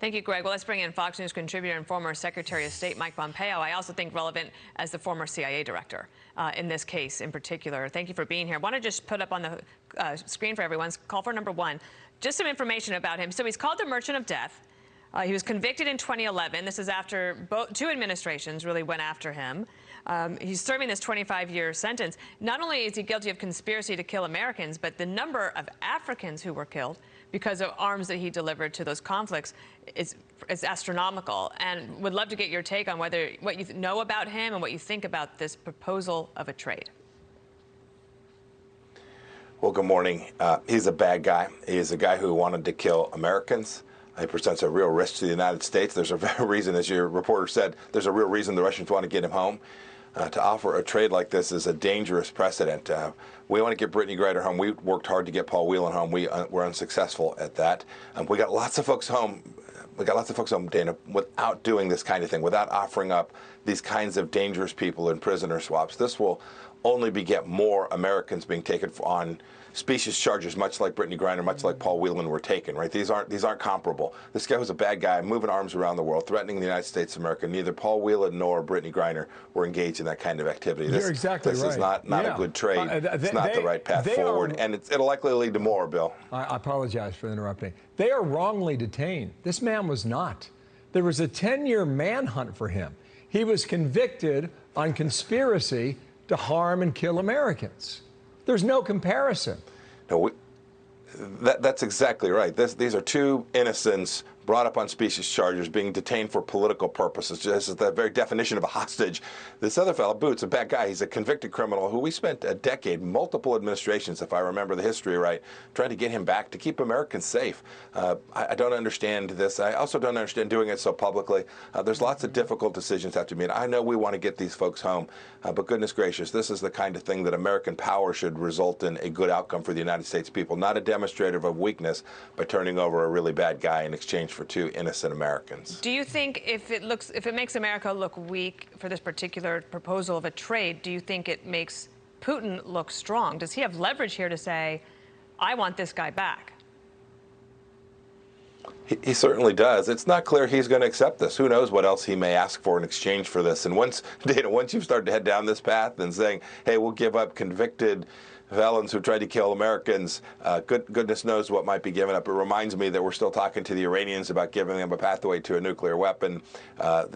Thank you, Greg. Well, let's bring in Fox News contributor and former Secretary of State Mike Pompeo. I also think relevant as the former CIA director in this case in particular. Thank you for being here. I want to just put up on the screen for everyone's call for number one, just some information about him. So he's called the Merchant of Death. He was convicted in 2011. This is after two administrations really went after him. He's serving this 25-year sentence. Not only is he guilty of conspiracy to kill Americans, but the number of Africans who were killed because of arms that he delivered to those conflicts is astronomical. And would love to get your take on what you know about him and what you think about this proposal of a trade. Well, good morning. He's a bad guy. He's a guy who wanted to kill Americans. He presents a real risk to the United States. There's a reason, as your reporter said, there's a real reason the Russians want to get him home. To offer a trade like this is a dangerous precedent. We want to get Brittney Griner home. We worked hard to get Paul Whelan home. We were unsuccessful at that. We got lots of folks home. We got lots of folks home, Dana, without doing this kind of thing, without offering up these kinds of dangerous people in prisoner swaps. This will only beget more Americans being taken on specious charges, much like Brittney Griner, much like Paul Whelan were taken, right? These aren't comparable. This guy was a bad guy, moving arms around the world, threatening the United States of America. Neither Paul Whelan nor Brittney Griner were engaged in that kind of activity. You're exactly right. This is not a good trade. It's not the right path forward, and it'll likely lead to more, Bill. I apologize for interrupting. They are wrongly detained. This man was not. There was a 10-year manhunt for him. He was convicted on conspiracy to harm and kill Americans. There's no comparison. No, that's exactly right. These are two innocents brought up on specious charges, being detained for political purposes. This is the very definition of a hostage. This other fellow, Boots, a bad guy. He's a convicted criminal who we spent a decade, multiple administrations, if I remember the history right, trying to get him back to keep Americans safe. I don't understand this. I also don't understand doing it so publicly. There's lots of difficult decisions have to be made. I know we want to get these folks home, but goodness gracious, this is the kind of thing that American power should result in a good outcome for the United States people, not a demonstrative of weakness by turning over a really bad guy in exchange for two innocent Americans. Do you think if it makes America look weak for this particular proposal of a trade, do you think it makes Putin look strong? Does he have leverage here to say, I want this guy back? He certainly does. It's not clear he's going to accept this. Who knows what else he may ask for in exchange for this. And once you've started to head down this path and saying, hey, we'll give up convicted felons who tried to kill Americans, goodness knows what might be given up. It reminds me that we're still talking to the Iranians about giving them a pathway to a nuclear weapon.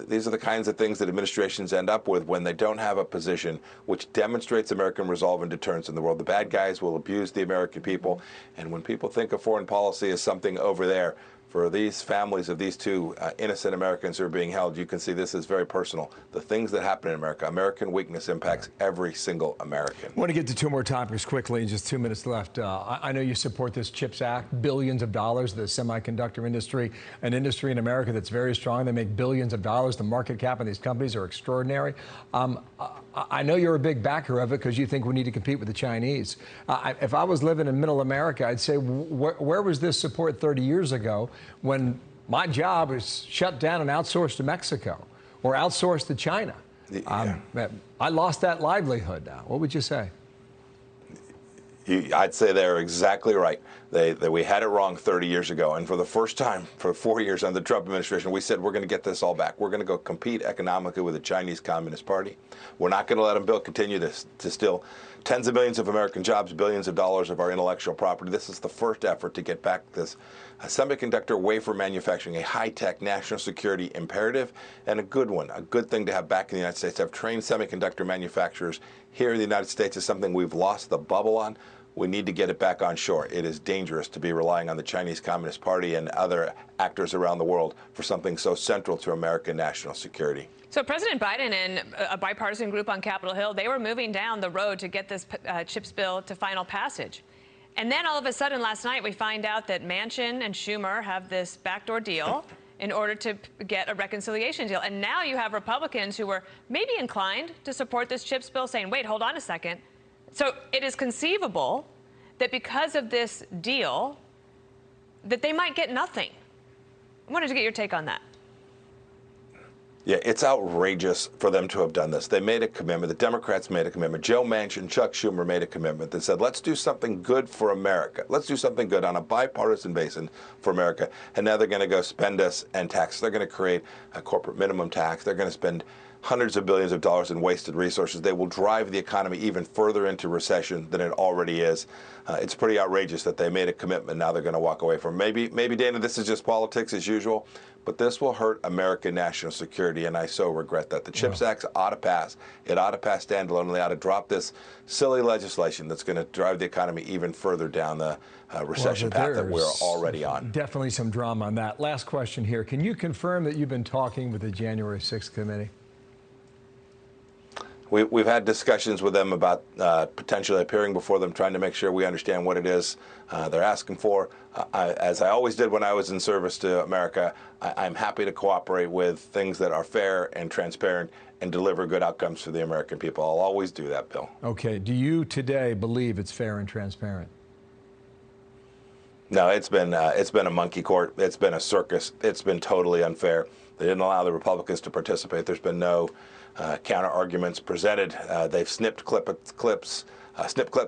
These are the kinds of things that administrations end up with when they don't have a position which demonstrates American resolve and deterrence in the world. The bad guys will abuse the American people, and when people think of foreign policy as something over there, for these families of these two innocent Americans who are being held, you can see this is very personal. The things that happen in America, American weakness impacts every single American. I want to get to two more topics quickly in just 2 minutes left. I know you support this CHIPS Act, billions of dollars, the semiconductor industry, an industry in America that's very strong. They make billions of dollars. The market cap of these companies are extraordinary. I know you're a big backer of it because you think we need to compete with the Chinese. If I was living in middle America, I'd say, where was this support 30 years ago when my job was shut down and outsourced to Mexico or outsourced to China? Yeah. I lost that livelihood now. What would you say? I'd say they're exactly right. We had it wrong 30 years ago. And for the first time, for 4 years under the Trump administration, we said we're going to get this all back. We're going to go compete economically with the Chinese Communist Party. We're not going to let them continue to steal tens of millions of American jobs, billions of dollars of our intellectual property. This is the first effort to get back this semiconductor wafer manufacturing, a high-tech national security imperative, and a good one, a good thing to have back in the United States. To have trained semiconductor manufacturers here in the United States is something we've lost the bubble on. We need to get it back on shore. It is dangerous to be relying on the Chinese Communist Party and other actors around the world for something so central to American national security. So President Biden and a bipartisan group on Capitol Hill, they were moving down the road to get this CHIPS bill to final passage. And then all of a sudden last night we find out that Manchin and Schumer have this backdoor deal in order to get a reconciliation deal. And now you have Republicans who were maybe inclined to support this CHIPS bill saying, wait, hold on a second. So it is conceivable that because of this deal, that they might get nothing. I wanted to get your take on that. Yeah, it's outrageous for them to have done this. They made a commitment. The Democrats made a commitment. Joe Manchin, Chuck Schumer made a commitment that said, let's do something good for America. Let's do something good on a bipartisan basis for America. And now they're going to go spend us and tax. They're going to create a corporate minimum tax. They're going to spend hundreds of billions of dollars in wasted resources. They will drive the economy even further into recession than it already is. It's pretty outrageous that they made a commitment. Now they're going to walk away from it. Maybe, Dana, this is just politics as usual, but this will hurt American national security, and I so regret that. The CHIPS Act ought to pass. It ought to pass standalone. They ought to drop this silly legislation that's going to drive the economy even further down the recession path that we're already on. Definitely some drama on that. Last question here. Can you confirm that you've been talking with the January 6th committee? We've had discussions with them about potentially appearing before them, trying to make sure we understand what it is they're asking for. As I always did when I was in service to America, I'm happy to cooperate with things that are fair and transparent and deliver good outcomes for the American people. I'll always do that, Bill. Okay. Do you today believe it's fair and transparent? No, it's been a monkey court. It's been a circus. It's been totally unfair. They didn't allow the Republicans to participate. There's been no counter arguments presented. They've snipped clips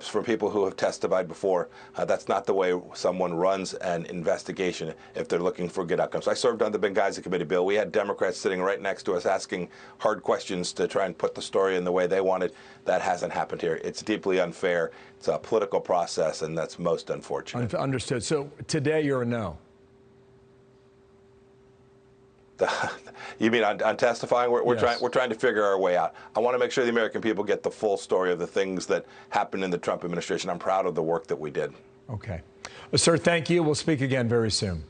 from people who have testified before. That's not the way someone runs an investigation if they're looking for good outcomes. I served on the Benghazi committee, Bill. We had Democrats sitting right next to us asking hard questions to try and put the story in the way they wanted. That hasn't happened here. It's deeply unfair. It's a political process, and that's most unfortunate. Understood. So today you're a no. You mean on testifying? Yes. We're trying to figure our way out. I want to make sure the American people get the full story of the things that happened in the Trump administration. I'm proud of the work that we did. Okay. Sir, thank you. We'll speak again very soon.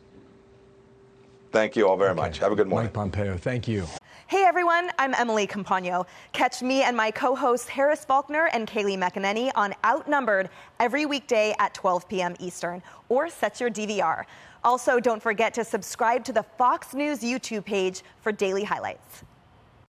Thank you all very much. Have a good morning. Mike Pompeo, thank you. Hey everyone, I'm Emily Campagno. Catch me and my co-hosts Harris Faulkner and Kaylee McEnany on Outnumbered every weekday at 12 p.m. Eastern, or set your DVR. Also, don't forget to subscribe to the Fox News YouTube page for daily highlights.